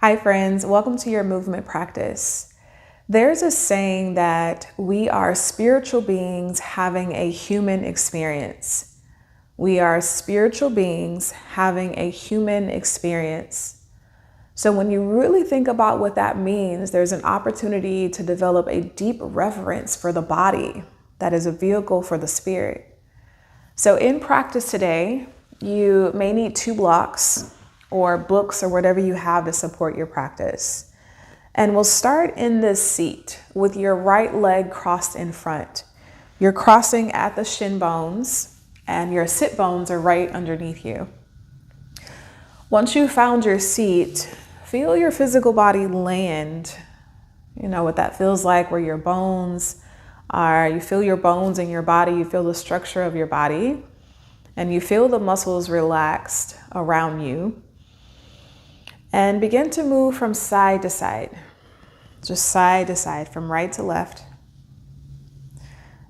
Hi friends, welcome to your movement practice. There's a saying that we are spiritual beings having a human experience. We are spiritual beings having a human experience. So when you really think about what that means, there's an opportunity to develop a deep reverence for the body that is a vehicle for the spirit. So in practice today, you may need 2 blocks or books or whatever you have to support your practice. And we'll start in this seat with your right leg crossed in front. You're crossing at the shin bones and your sit bones are right underneath you. Once you've found your seat, feel your physical body land. You know what that feels like, where your bones are. You feel your bones in your body, you feel the structure of your body, and you feel the muscles relaxed around you. And begin to move from side to side, just side to side, from right to left.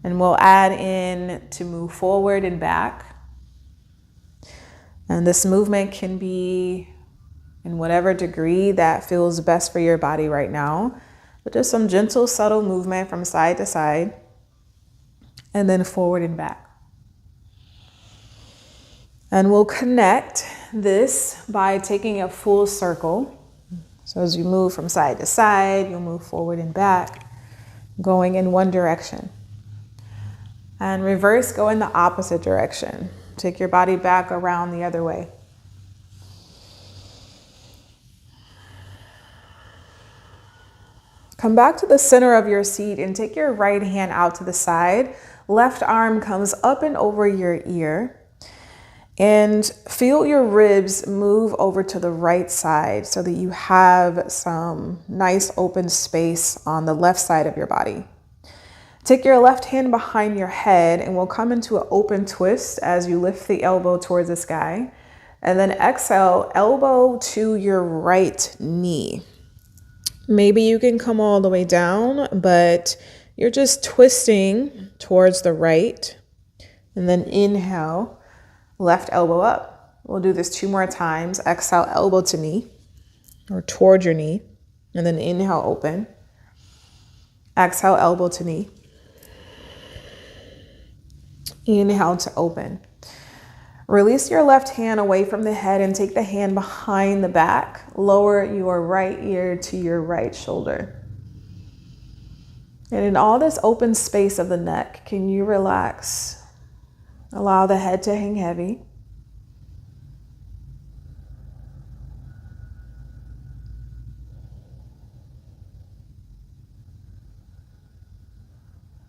And we'll add in to move forward and back. And this movement can be in whatever degree that feels best for your body right now, but just some gentle, subtle movement from side to side, and then forward and back. And we'll connect this by taking a full circle. So as you move from side to side, you'll move forward and back, going in one direction. And reverse, go in the opposite direction. Take your body back around the other way. Come back to the center of your seat and take your right hand out to the side. Left arm comes up and over your ear. And feel your ribs move over to the right side so that you have some nice open space on the left side of your body. Take your left hand behind your head and we'll come into an open twist as you lift the elbow towards the sky. And then exhale, elbow to your right knee. Maybe you can come all the way down, but you're just twisting towards the right. And then inhale. Left elbow up. We'll do this 2 more times. Exhale, elbow to knee or toward your knee. And then inhale, open. Exhale, elbow to knee. Inhale to open. Release your left hand away from the head and take the hand behind the back. Lower your right ear to your right shoulder. And in all this open space of the neck, can you relax? Allow the head to hang heavy.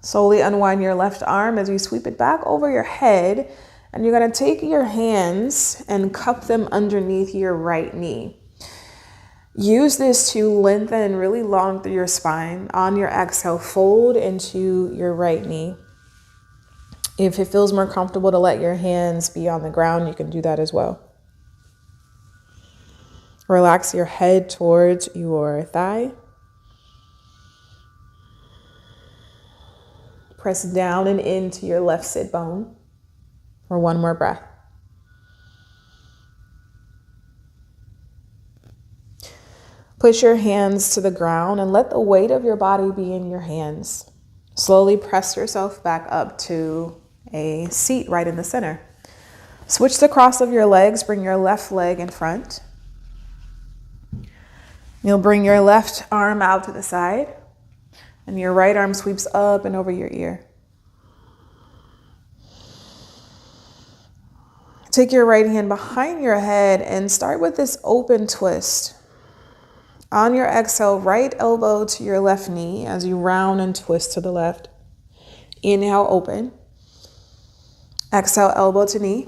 Slowly unwind your left arm as you sweep it back over your head. And you're going to take your hands and cup them underneath your right knee. Use this to lengthen really long through your spine. On your exhale, fold into your right knee. If it feels more comfortable to let your hands be on the ground, you can do that as well. Relax your head towards your thigh. Press down and into your left sit bone for 1 more breath. Push your hands to the ground and let the weight of your body be in your hands. Slowly press yourself back up to a seat right in the center. Switch the cross of your legs, bring your left leg in front. You'll bring your left arm out to the side and your right arm sweeps up and over your ear. Take your right hand behind your head and start with this open twist. On your exhale, right elbow to your left knee as you round and twist to the left. Inhale, open. Exhale, elbow to knee.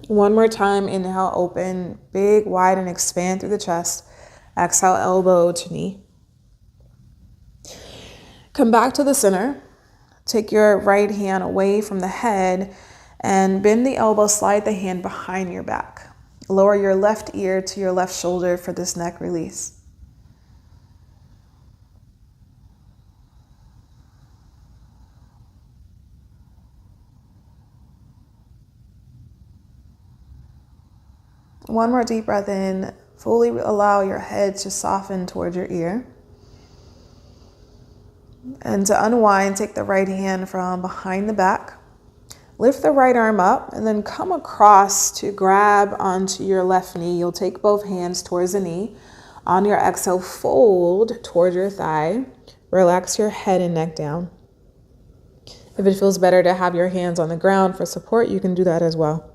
1 more time, inhale, open, big, wide, and expand through the chest. Exhale, elbow to knee. Come back to the center. Take your right hand away from the head and bend the elbow, slide the hand behind your back. Lower your left ear to your left shoulder for this neck release. One more deep breath in, Fully allow your head to soften toward your ear. And to unwind, take the right hand from behind the back. Lift the right arm up and then come across to grab onto your left knee. You'll take both hands towards the knee. On your exhale, fold toward your thigh. Relax your head and neck down. If it feels better to have your hands on the ground for support, you can do that as well.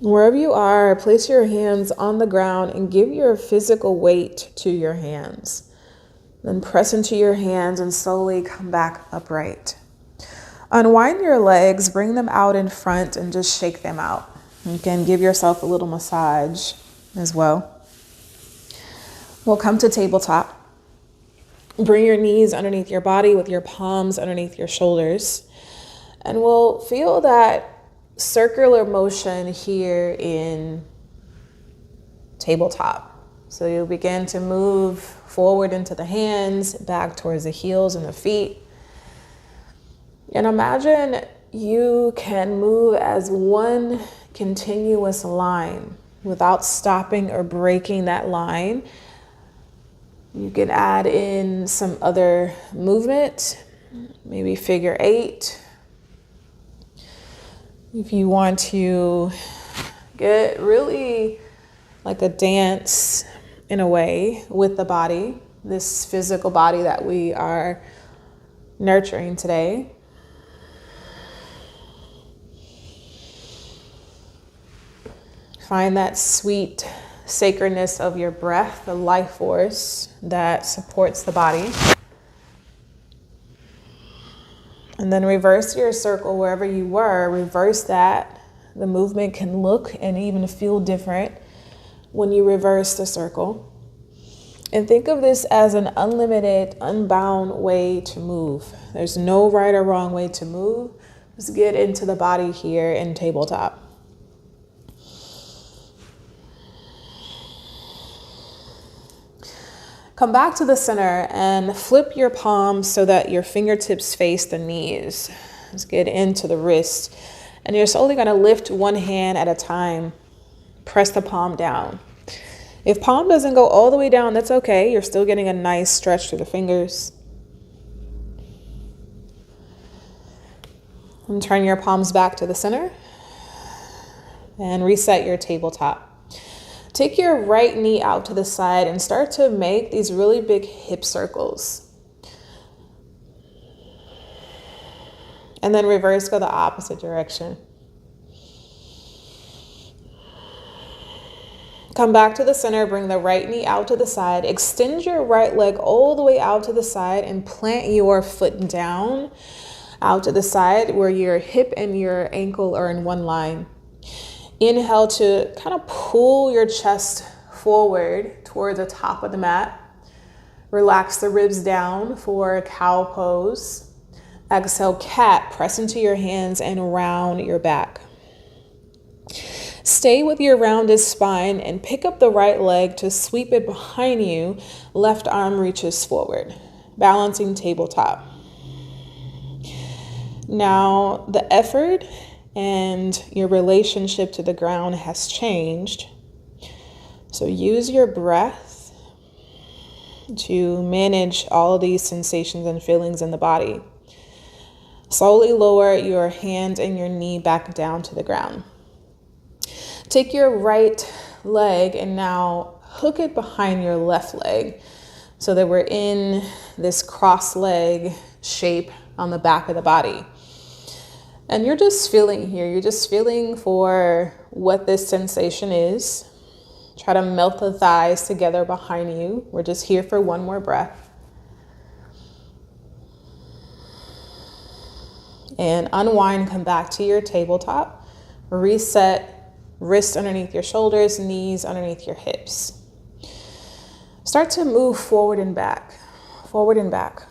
Wherever you are, place your hands on the ground and give your physical weight to your hands. Then press into your hands and slowly come back upright. Unwind your legs, bring them out in front and just shake them out. You can give yourself a little massage as well. We'll come to tabletop. Bring your knees underneath your body with your palms underneath your shoulders. And we'll feel that circular motion here in tabletop. So you'll begin to move forward into the hands, back towards the heels and the feet. And imagine you can move as one continuous line without stopping or breaking that line. You can add in some other movement, maybe figure 8. If you want to get really like a dance in a way with the body, this physical body that we are nurturing today. Find that sweet sacredness of your breath, the life force that supports the body. And then reverse your circle wherever you were. Reverse that. The movement can look and even feel different when you reverse the circle. And think of this as an unlimited, unbound way to move. There's no right or wrong way to move. Let's get into the body here in tabletop. Come back to the center and flip your palms so that your fingertips face the knees. Let's get into the wrist. And you're slowly going to lift one hand at a time. Press the palm down. If palm doesn't go all the way down, that's okay. You're still getting a nice stretch through the fingers. And turn your palms back to the center. And reset your tabletop. Take your right knee out to the side and start to make these really big hip circles. And then reverse, go the opposite direction. Come back to the center, bring the right knee out to the side. Extend your right leg all the way out to the side and plant your foot down out to the side where your hip and your ankle are in one line. Inhale to kind of pull your chest forward toward the top of the mat. Relax the ribs down for a cow pose. Exhale, cat. Press into your hands and round your back. Stay with your rounded spine and pick up the right leg to sweep it behind you. Left arm reaches forward. Balancing tabletop. Now, the effort and your relationship to the ground has changed. So use your breath to manage all of these sensations and feelings in the body. Slowly lower your hand and your knee back down to the ground. Take your right leg and now hook it behind your left leg so that we're in this cross leg shape on the back of the body. And you're just feeling here. You're just feeling for what this sensation is. Try to melt the thighs together behind you. We're just here for one more breath. And unwind, come back to your tabletop. Reset, wrists underneath your shoulders, knees underneath your hips. Start to move forward and back, forward and back.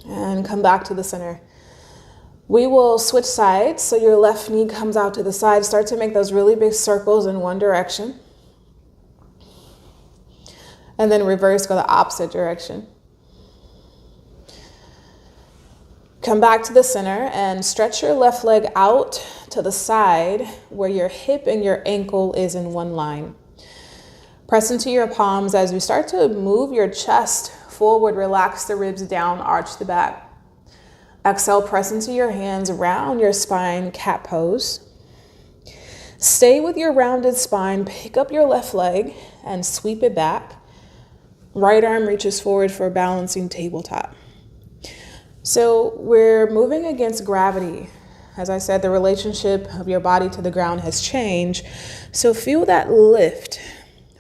And come back to the center. We will switch sides. So your left knee comes out to the side. Start to make those really big circles in one direction. And then reverse, go the opposite direction. Come back to the center and stretch your left leg out to the side where your hip and your ankle is in one line. Press into your palms as you start to move your chest forward, relax the ribs down, arch the back. Exhale, press into your hands, round your spine, cat pose. Stay with your rounded spine, pick up your left leg and sweep it back. Right arm reaches forward for a balancing tabletop. So we're moving against gravity. As I said, the relationship of your body to the ground has changed. So feel that lift.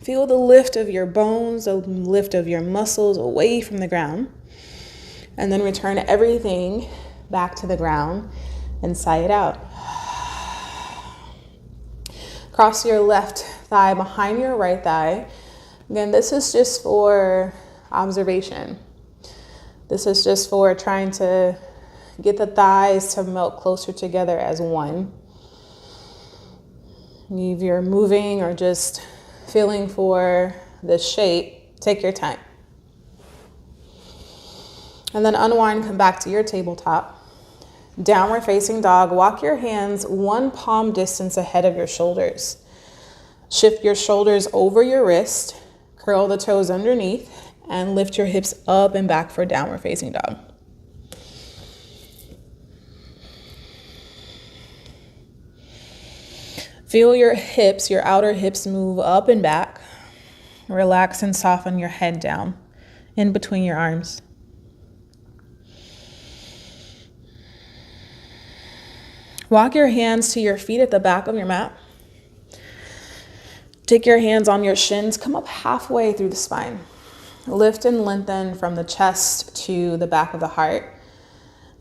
Feel the lift of your bones, the lift of your muscles away from the ground. And then return everything back to the ground and sigh it out. Cross your left thigh behind your right thigh. Again, this is just for observation. This is just for trying to get the thighs to melt closer together as one. If you're moving or just feeling for the shape, take your time. And then unwind, come back to your tabletop. Downward facing dog, walk your hands one palm distance ahead of your shoulders. Shift your shoulders over your wrist, curl the toes underneath, and lift your hips up and back for downward facing dog. Feel your hips, your outer hips move up and back. Relax and soften your head down in between your arms. Walk your hands to your feet at the back of your mat. Take your hands on your shins, come up halfway through the spine. Lift and lengthen from the chest to the back of the heart.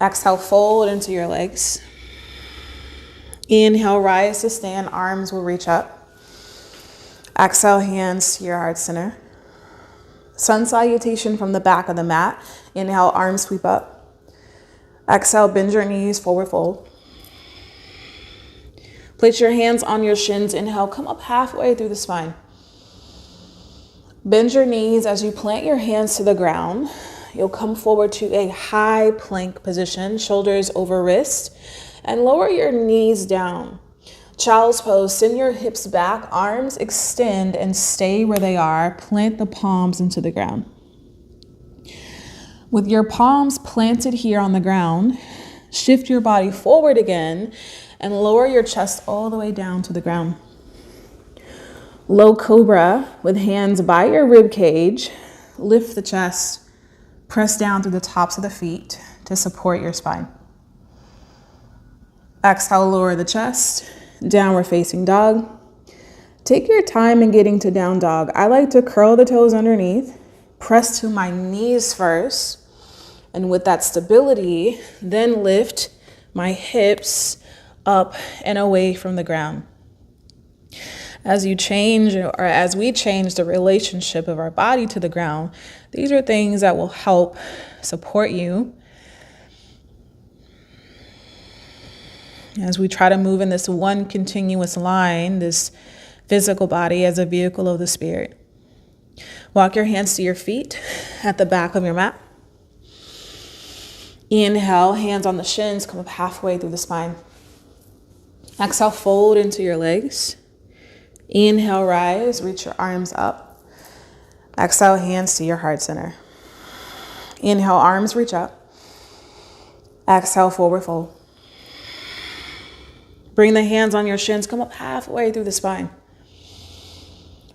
Exhale, fold into your legs. Inhale, rise to stand, arms will reach up. Exhale, hands to your heart center. Sun salutation from the back of the mat. Inhale, arms sweep up. Exhale, bend your knees, forward fold. Place your hands on your shins. Inhale, come up halfway through the spine. Bend your knees as you plant your hands to the ground. You'll come forward to a high plank position, shoulders over wrist, and lower your knees down. Child's pose, send your hips back, arms extend and stay where they are. Plant the palms into the ground. With your palms planted here on the ground, shift your body forward again and lower your chest all the way down to the ground. Low cobra with hands by your rib cage. Lift the chest, press down through the tops of the feet to support your spine. Exhale, lower the chest, downward facing dog. Take your time in getting to down dog. I like to curl the toes underneath, press to my knees first, and with that stability, then lift my hips up and away from the ground. As you change, or as we change the relationship of our body to the ground, these are things that will help support you as we try to move in this one continuous line, this physical body as a vehicle of the spirit. Walk your hands to your feet at the back of your mat. Inhale, hands on the shins, come up halfway through the spine. Exhale, fold into your legs. Inhale, rise, reach your arms up. Exhale, hands to your heart center. Inhale, arms reach up. Exhale, forward fold. Bring the hands on your shins, come up halfway through the spine.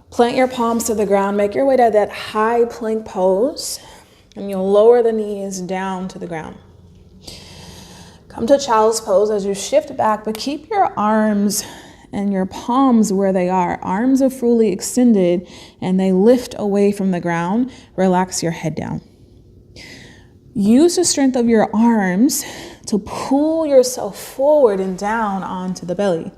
Plant your palms to the ground, make your way to that high plank pose, and you'll lower the knees down to the ground. Come to child's pose as you shift back, but keep your arms and your palms where they are. Arms are fully extended and they lift away from the ground. Relax your head down. Use the strength of your arms to pull yourself forward and down onto the belly.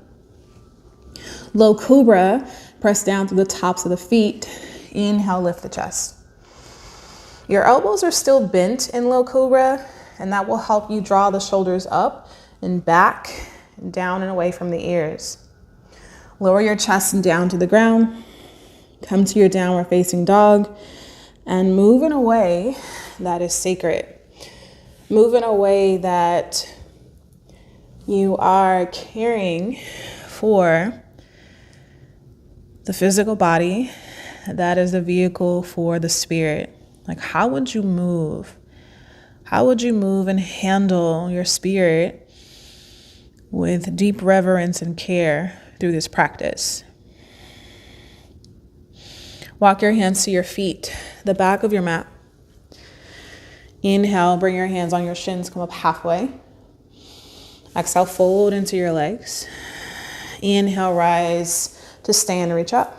Low cobra, press down through the tops of the feet. Inhale, lift the chest. Your elbows are still bent in low cobra, and that will help you draw the shoulders up and back and down and away from the ears. Lower your chest and down to the ground. Come to your downward facing dog and move in a way that is sacred. Move in a way that you are caring for the physical body that is the vehicle for the spirit. Like, how would you move? How would you move and handle your spirit with deep reverence and care through this practice? Walk your hands to your feet, the back of your mat. Inhale, bring your hands on your shins, come up halfway. Exhale, fold into your legs. Inhale, rise to stand, reach up.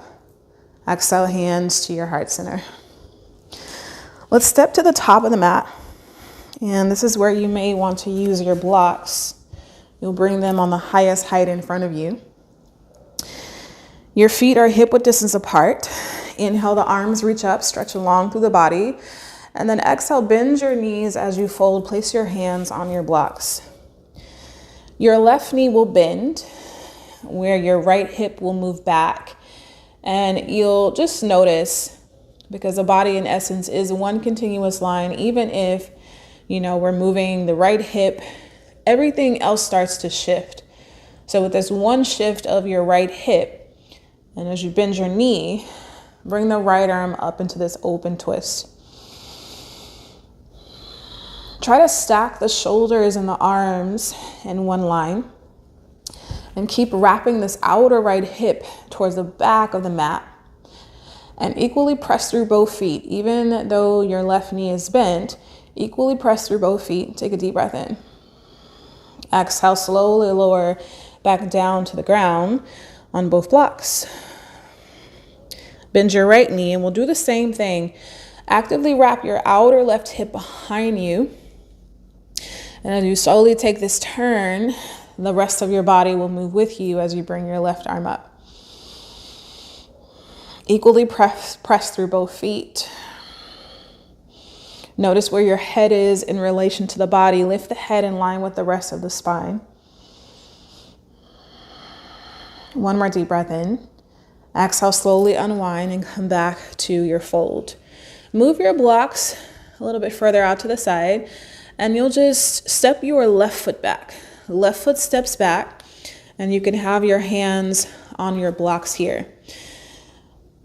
Exhale, hands to your heart center. Let's step to the top of the mat. And this is where you may want to use your blocks. You'll bring them on the highest height in front of you. Your feet are hip-width distance apart. Inhale, the arms reach up, stretch along through the body. And then exhale, bend your knees as you fold. Place your hands on your blocks. Your left knee will bend, where your right hip will move back. And you'll just notice, because the body in essence is one continuous line, even if, we're moving the right hip, everything else starts to shift. So with this one shift of your right hip, and as you bend your knee, bring the right arm up into this open twist. Try to stack the shoulders and the arms in one line. And keep wrapping this outer right hip towards the back of the mat. And equally press through both feet. Even though your left knee is bent, equally press through both feet. Take a deep breath in. Exhale, slowly lower back down to the ground on both blocks. Bend your right knee, and we'll do the same thing. Actively wrap your outer left hip behind you. And as you slowly take this turn, the rest of your body will move with you as you bring your left arm up. Equally press through both feet. Notice where your head is in relation to the body. Lift the head in line with the rest of the spine. One more deep breath in. Exhale, slowly unwind and come back to your fold. Move your blocks a little bit further out to the side, and you'll just step your left foot back. Left foot steps back, and you can have your hands on your blocks here.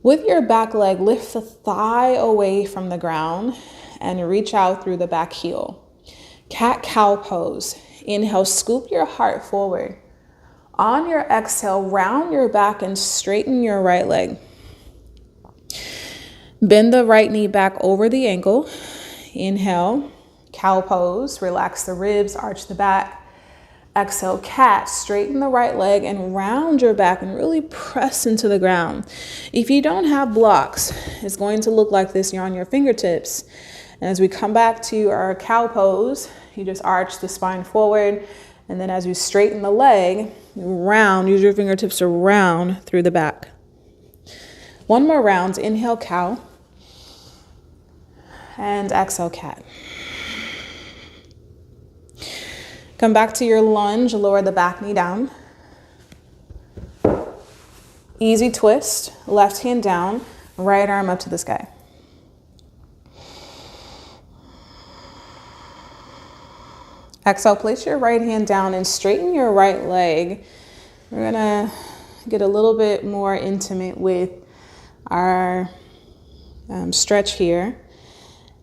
With your back leg, lift the thigh away from the ground and reach out through the back heel. Cat-cow pose. Inhale, scoop your heart forward. On your exhale, round your back and straighten your right leg. Bend the right knee back over the ankle. Inhale, cow pose. Relax the ribs, arch the back. Exhale, cat. Straighten the right leg and round your back and really press into the ground. If you don't have blocks, it's going to look like this. You're on your fingertips. And as we come back to our cow pose, you just arch the spine forward. And then as you straighten the leg, round, use your fingertips to round through the back. One more round. Inhale, cow. And exhale, cat. Come back to your lunge. Lower the back knee down. Easy twist. Left hand down. Right arm up to the sky. Exhale, place your right hand down and straighten your right leg. We're gonna get a little bit more intimate with our stretch here.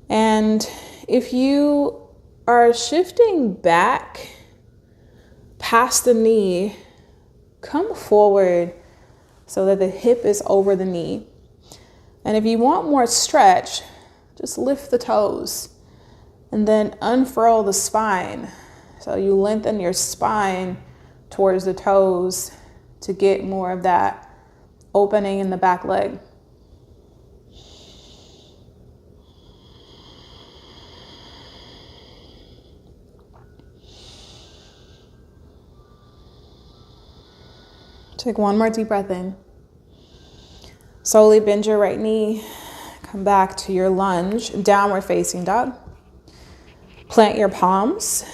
And if you are shifting back past the knee, come forward so that the hip is over the knee. And if you want more stretch, just lift the toes. And then unfurl the spine. So you lengthen your spine towards the toes to get more of that opening in the back leg. Take one more deep breath in. Slowly bend your right knee. Come back to your lunge, downward facing dog. Plant your palms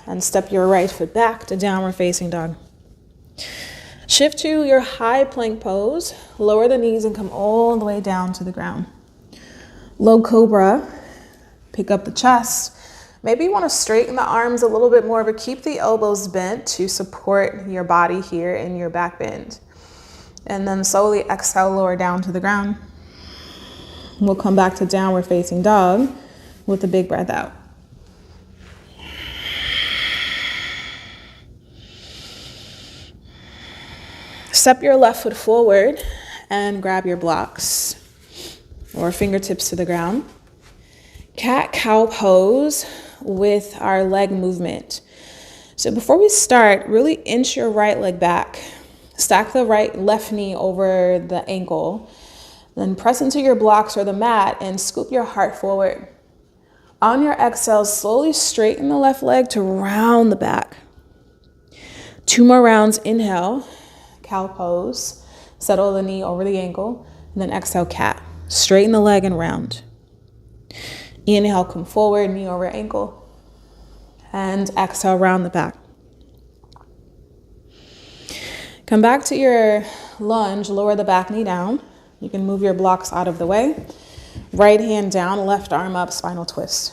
and step your right foot back to downward facing dog. Shift to your high plank pose. Lower the knees and come all the way down to the ground. Low cobra. Pick up the chest. Maybe you want to straighten the arms a little bit more, but keep the elbows bent to support your body here in your back bend. And then slowly exhale, lower down to the ground. We'll come back to downward facing dog with a big breath out. Step your left foot forward and grab your blocks or fingertips to the ground. Cat-cow pose with our leg movement. So before we start, really inch your right leg back. Stack the left knee over the ankle. Then press into your blocks or the mat and scoop your heart forward. On your exhale, slowly straighten the left leg to round the back. 2 more rounds. Inhale, cow pose. Settle the knee over the ankle. And then exhale, cat. Straighten the leg and round. Inhale, come forward, knee over ankle. And exhale, round the back. Come back to your lunge, lower the back knee down. You can move your blocks out of the way. Right hand down, left arm up, spinal twist.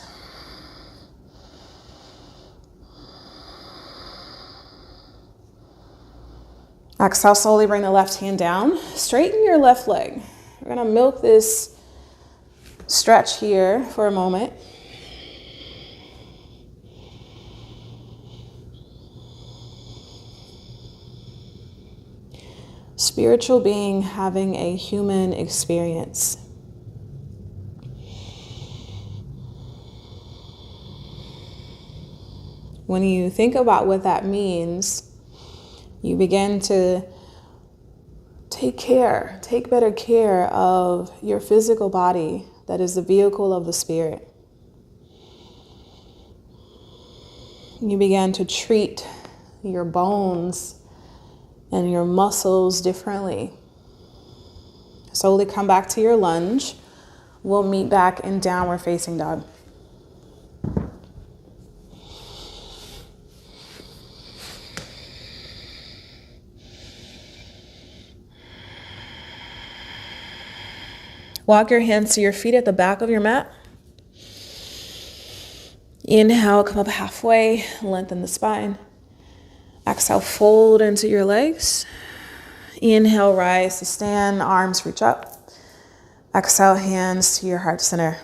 Exhale, slowly bring the left hand down. Straighten your left leg. We're gonna milk this stretch here for a moment. Spiritual being having a human experience. When you think about what that means, you begin to take better care of your physical body that is the vehicle of the spirit. You begin to treat your bones and your muscles differently. Slowly come back to your lunge. We'll meet back in downward facing dog. Walk your hands to your feet at the back of your mat. Inhale, come up halfway, lengthen the spine. Exhale, fold into your legs. Inhale, rise to stand, arms reach up. Exhale, hands to your heart center.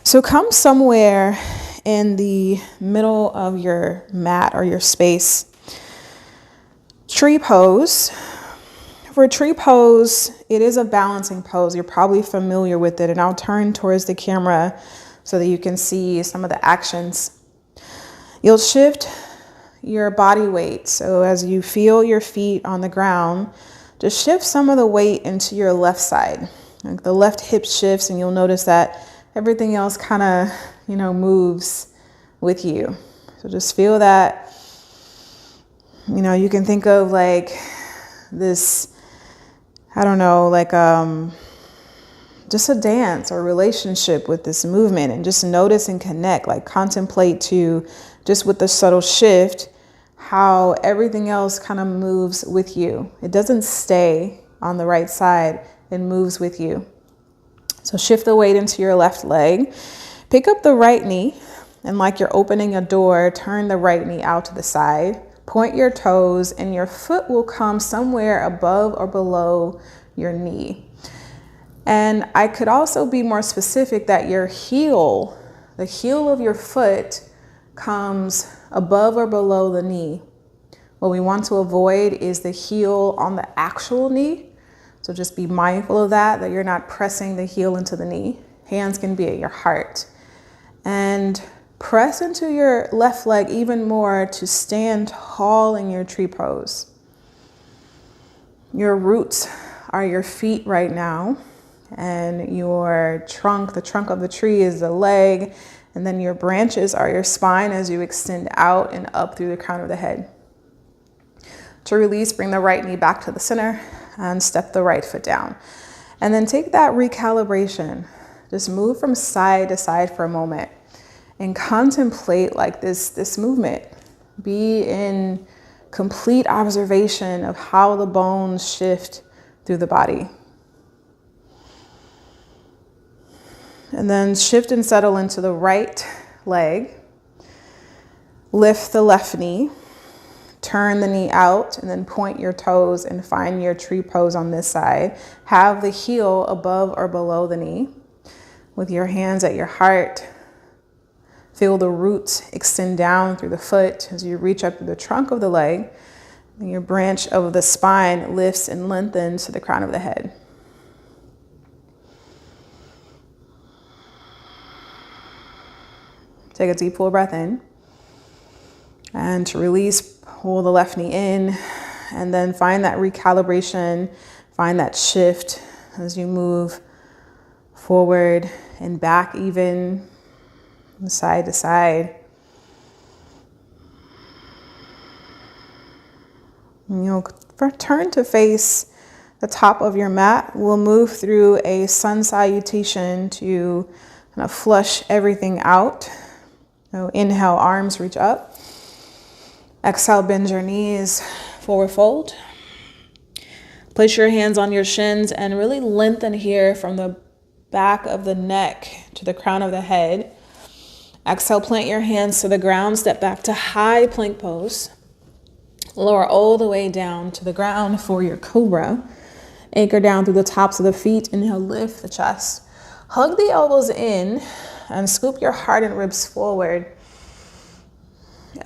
So come somewhere in the middle of your mat or your space. Tree pose. For tree pose, it is a balancing pose. You're probably familiar with it, and I'll turn towards the camera so that you can see some of the actions. You'll shift your body weight. So as you feel your feet on the ground, just shift some of the weight into your left side. Like the left hip shifts, and you'll notice that everything else kind of, moves with you. So just feel that, you can think of like this, just a dance or relationship with this movement, and just notice and connect, like contemplate to just with the subtle shift, how everything else kind of moves with you. It doesn't stay on the right side, it moves with you. So shift the weight into your left leg. Pick up the right knee, and like you're opening a door, turn the right knee out to the side. Point your toes, and your foot will come somewhere above or below your knee. And I could also be more specific that your heel, the heel of your foot, comes above or below the knee. What we want to avoid is the heel on the actual knee. So just be mindful of that you're not pressing the heel into the knee. Hands can be at your heart. And press into your left leg even more to stand tall in your tree pose. Your roots are your feet right now, and your trunk, the trunk of the tree, is the leg, and then your branches are your spine as you extend out and up through the crown of the head. To release, bring the right knee back to the center and step the right foot down. And then take that recalibration. Just move from side to side for a moment and contemplate like this movement. Be in complete observation of how the bones shift through the body. And then shift and settle into the right leg. Lift the left knee. Turn the knee out and then point your toes and find your tree pose on this side. Have the heel above or below the knee. With your hands at your heart, feel the roots extend down through the foot as you reach up to the trunk of the leg. And your branch of the spine lifts and lengthens to the crown of the head. Take a deep full breath in. And to release, pull the left knee in. And then find that recalibration, find that shift as you move forward and back, even side to side. And you'll turn to face the top of your mat. We'll move through a sun salutation to kind of flush everything out. So inhale, arms reach up. Exhale, bend your knees, forward fold. Place your hands on your shins and really lengthen here from the back of the neck to the crown of the head. Exhale, plant your hands to the ground, step back to high plank pose. Lower all the way down to the ground for your cobra. Anchor down through the tops of the feet. Inhale, lift the chest. Hug the elbows in and scoop your heart and ribs forward.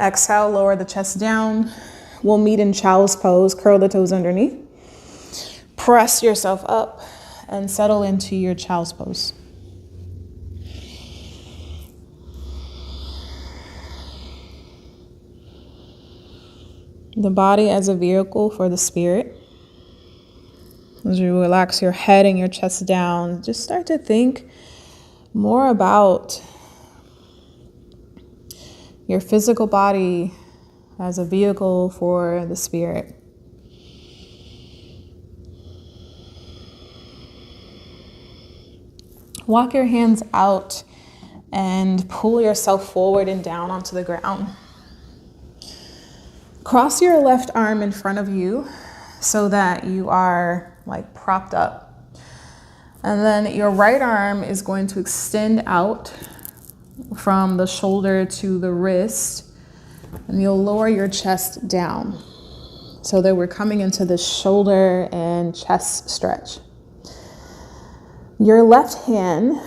Exhale, lower the chest down. We'll meet in child's pose. Curl the toes underneath. Press yourself up and settle into your child's pose. The body as a vehicle for the spirit. As you relax your head and your chest down, just start to think more about your physical body as a vehicle for the spirit. Walk your hands out and pull yourself forward and down onto the ground. Cross your left arm in front of you so that you are like propped up. And then your right arm is going to extend out from the shoulder to the wrist, and you'll lower your chest down so that we're coming into the shoulder and chest stretch. Your left hand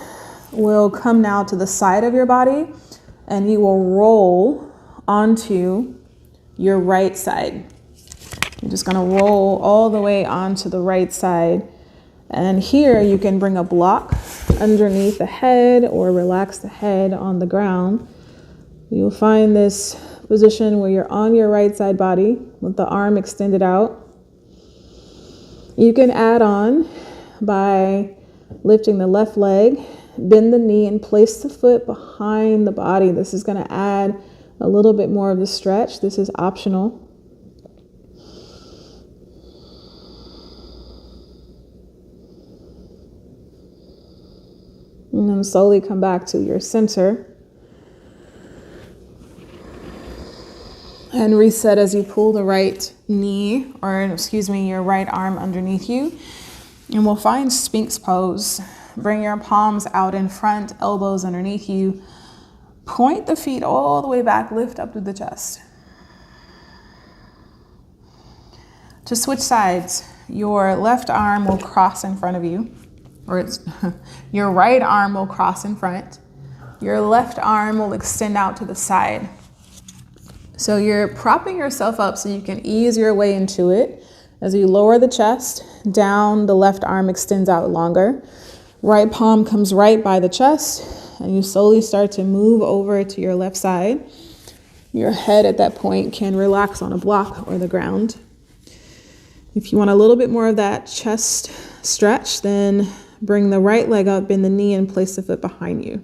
will come now to the side of your body, and you will roll onto your right side. You're just gonna roll all the way onto the right side. And here you can bring a block underneath the head or relax the head on the ground. You'll find this position where you're on your right side body with the arm extended out. You can add on by lifting the left leg, bend the knee, and place the foot behind the body. This is going to add a little bit more of the stretch. This is optional. And then slowly come back to your center. And reset as you pull the right knee, your right arm underneath you. And we'll find Sphinx pose. Bring your palms out in front, elbows underneath you. Point the feet all the way back, lift up to the chest. To switch sides, your left arm will cross in front of you, your right arm will cross in front. Your left arm will extend out to the side. So you're propping yourself up so you can ease your way into it. As you lower the chest down, the left arm extends out longer. Right palm comes right by the chest, and you slowly start to move over to your left side. Your head at that point can relax on a block or the ground. If you want a little bit more of that chest stretch, then bring the right leg up, bend the knee, and place the foot behind you.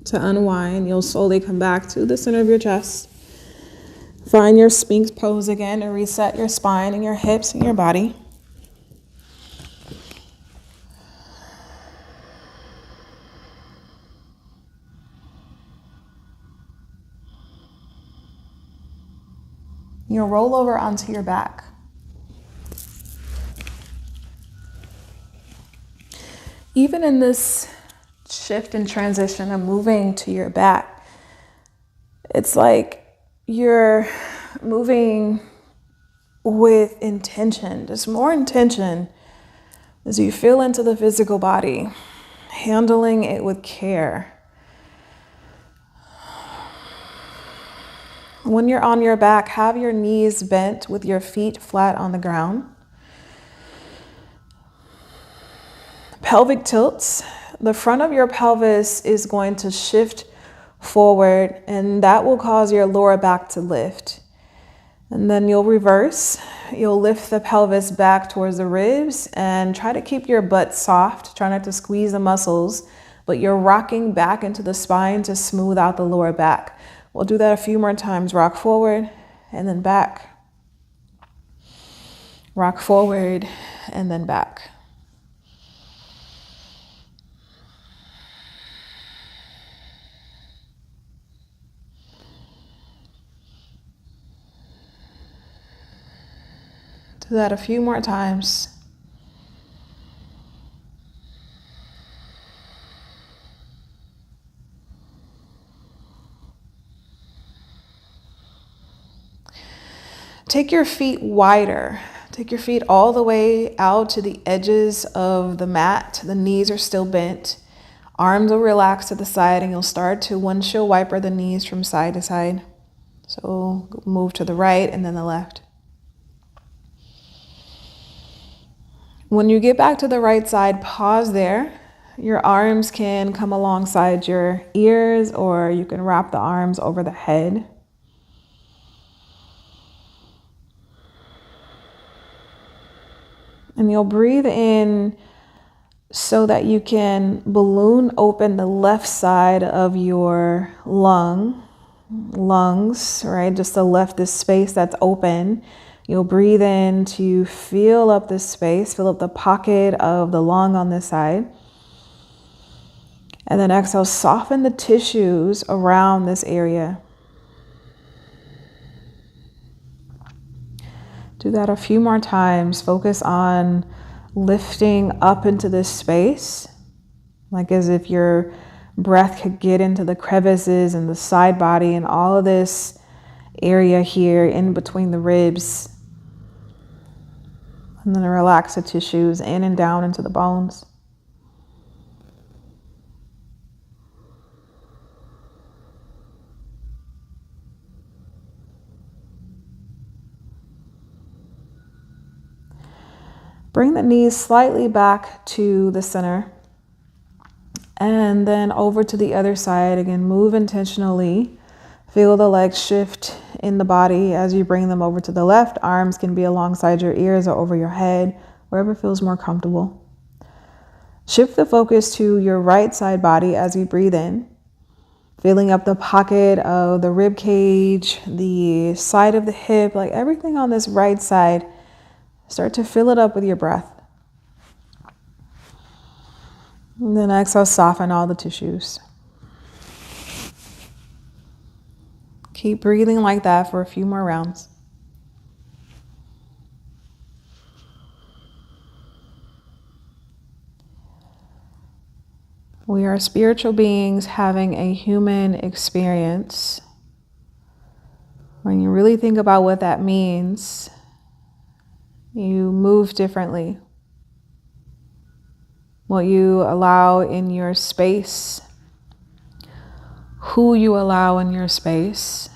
to unwind. You'll slowly come back to the center of your chest. Find your Sphinx pose again to reset your spine and your hips and your body. You'll roll over onto your back. Even in this shift and transition of moving to your back, it's like you're moving with intention, just more intention as you feel into the physical body, handling it with care. When you're on your back, have your knees bent with your feet flat on the ground. Pelvic tilts. The front of your pelvis is going to shift forward, and that will cause your lower back to lift. And then you'll reverse. You'll lift the pelvis back towards the ribs and try to keep your butt soft. Try not to squeeze the muscles, but you're rocking back into the spine to smooth out the lower back. We'll do that a few more times. Rock forward and then back. Rock forward and then back. Do that a few more times. Take your feet wider. Take your feet all the way out to the edges of the mat. The knees are still bent. Arms will relax to the side, and you'll start to windshield wiper the knees from side to side. So move to the right and then the left. When you get back to the right side, pause there. Your arms can come alongside your ears, or you can wrap the arms over the head. And you'll breathe in so that you can balloon open the left side of your lungs, right? Just to left this space that's open. You'll breathe in to fill up this space, fill up the pocket of the lung on this side. And then exhale, soften the tissues around this area. Do that a few more times. Focus on lifting up into this space, like as if your breath could get into the crevices and the side body and all of this area here in between the ribs. And then relax the tissues in and down into the bones. Bring the knees slightly back to the center. And then over to the other side. Again, move intentionally. Feel the legs shift in the body as you bring them over to the left. Arms can be alongside your ears or over your head, wherever feels more comfortable. Shift the focus to your right side body as you breathe in. Filling up the pocket of the rib cage, the side of the hip, like everything on this right side. Start to fill it up with your breath. And then exhale, soften all the tissues. Keep breathing like that for a few more rounds. We are spiritual beings having a human experience. When you really think about what that means, you move differently. What you allow in your space, who you allow in your space.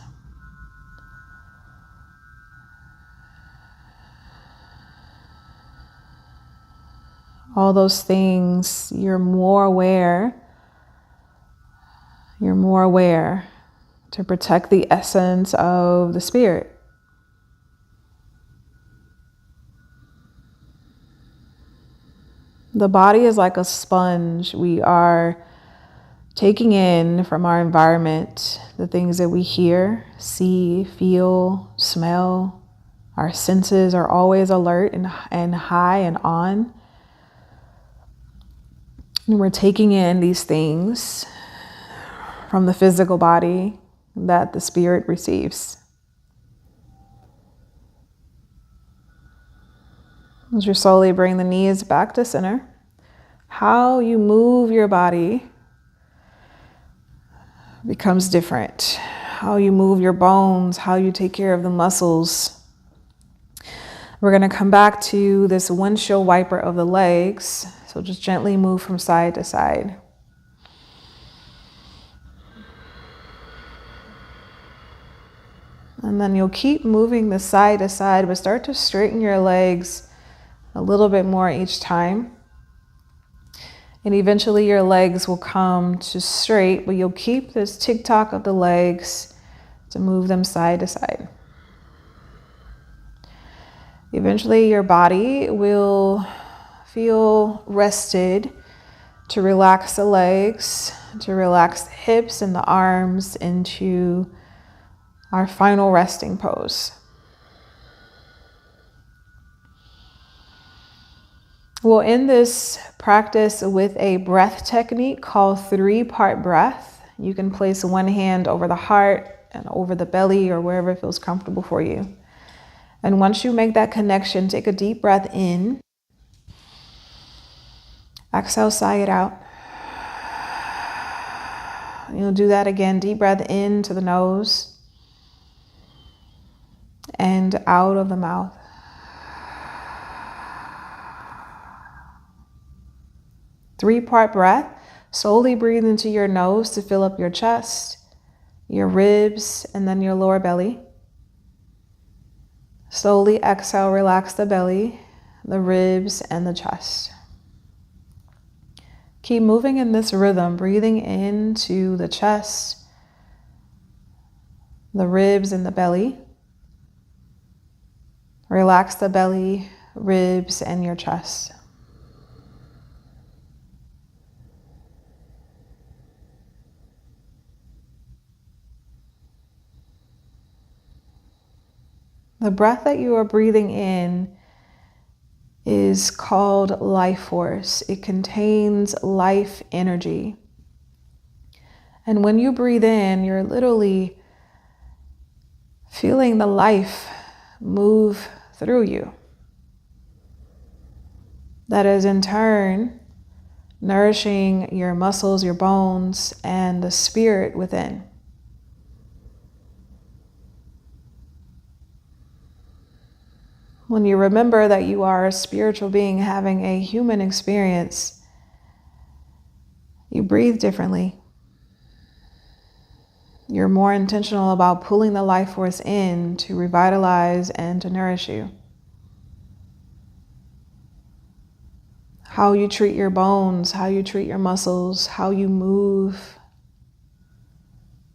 All those things, you're more aware to protect the essence of the spirit. The body is like a sponge. We are taking in from our environment the things that we hear, see, feel, smell. Our senses are always alert and high and on. And we're taking in these things from the physical body that the spirit receives. As you slowly bring the knees back to center, how you move your body becomes different. How you move your bones, how you take care of the muscles. We're going to come back to this windshield wiper of the legs. So just gently move from side to side. And then you'll keep moving the side to side, but start to straighten your legs a little bit more each time. And eventually your legs will come to straight, but you'll keep this tick-tock of the legs to move them side to side. Eventually your body will feel rested to relax the legs, to relax the hips and the arms into our final resting pose. We'll end this practice with a breath technique called 3-part breath. You can place one hand over the heart and over the belly or wherever it feels comfortable for you. And once you make that connection, take a deep breath in. Exhale, sigh it out. You'll do that again. Deep breath in to the nose and out of the mouth. Three-part breath. Slowly breathe into your nose to fill up your chest, your ribs, and then your lower belly. Slowly exhale, relax the belly, the ribs, and the chest. Keep moving in this rhythm, breathing into the chest, the ribs, and the belly. Relax the belly, ribs, and your chest. The breath that you are breathing in is called life force. It contains life energy. And when you breathe in, you're literally feeling the life move through you. That is in turn nourishing your muscles, your bones, and the spirit within. When you remember that you are a spiritual being having a human experience, you breathe differently. You're more intentional about pulling the life force in to revitalize and to nourish you. How you treat your bones, how you treat your muscles, how you move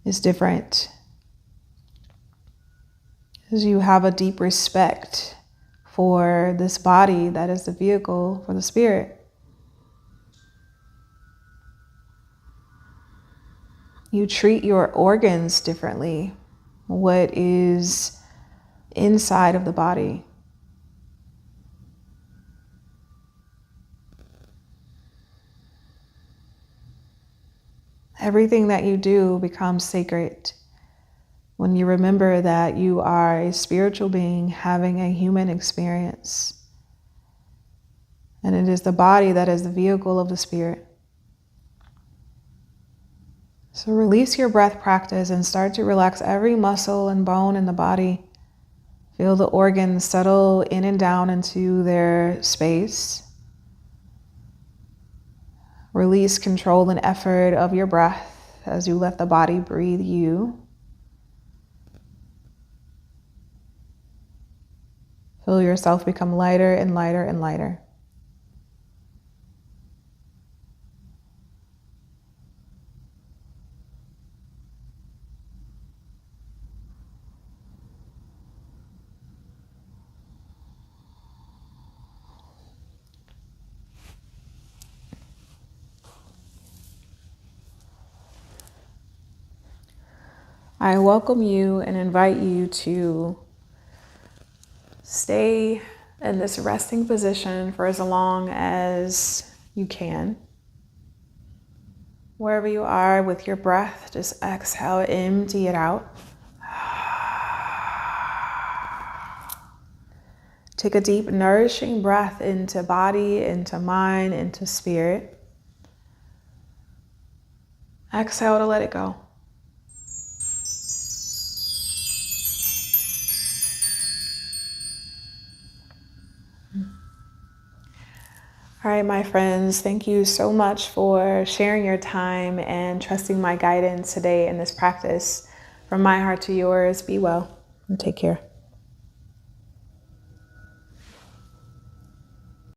is different. Because you have a deep respect for this body that is the vehicle for the spirit. You treat your organs differently. What is inside of the body. Everything that you do becomes sacred when you remember that you are a spiritual being having a human experience. And it is the body that is the vehicle of the spirit. So release your breath practice and start to relax every muscle and bone in the body. Feel the organs settle in and down into their space. Release control and effort of your breath as you let the body breathe you. Feel yourself become lighter and lighter and lighter. I welcome you and invite you to stay in this resting position for as long as you can. Wherever you are with your breath, just exhale, empty it out. Take a deep, nourishing breath into body, into mind, into spirit. Exhale to let it go. All right, my friends, thank you so much for sharing your time and trusting my guidance today in this practice. From my heart to yours, be well and take care.